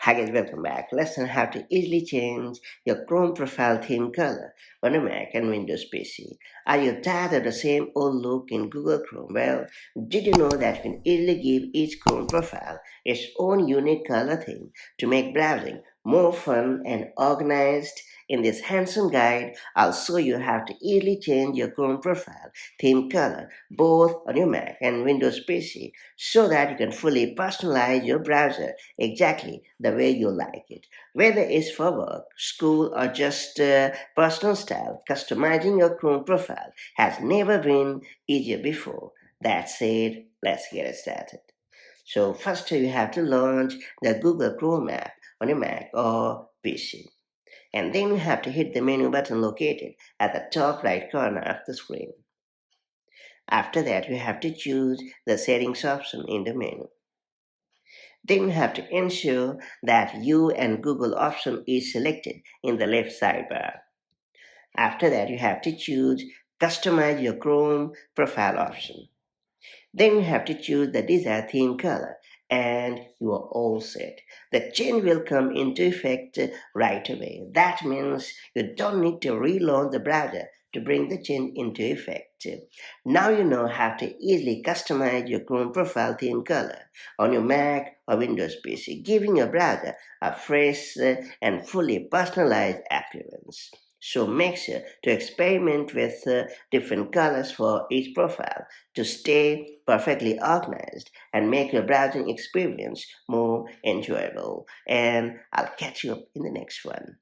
Hi guys, welcome back. Let's learn how to easily change your Chrome profile theme color on a Mac and Windows PC. Are you tired of the same old look in Google Chrome? Well, did you know that you can easily give each Chrome profile its own unique color theme to make browsing more fun and organized? In this handsome guide, I'll show you how to easily change your Chrome profile theme color both on your Mac and Windows PC so that you can fully personalize your browser exactly the way you like it. Whether it's for work, school, or just personal style, customizing your Chrome profile has never been easier before. That said, let's get it started. So, first you have to launch the Google Chrome app on your Mac or PC. And then you have to hit the menu button located at the top right corner of the screen. After that, you have to choose the settings option in the menu. Then you have to ensure that You and Google option is selected in the left sidebar. After that, you have to choose Customize your Chrome profile option. Then you have to choose the desired theme color and you are all set. The change will come into effect right away. That means you don't need to relaunch the browser to bring the change into effect. Now you know how to easily customize your Chrome profile theme color on your Mac or Windows PC, giving your browser a fresh and fully personalized appearance. So make sure to experiment with different colors for each profile to stay perfectly organized and make your browsing experience more enjoyable. And I'll catch you up in the next one.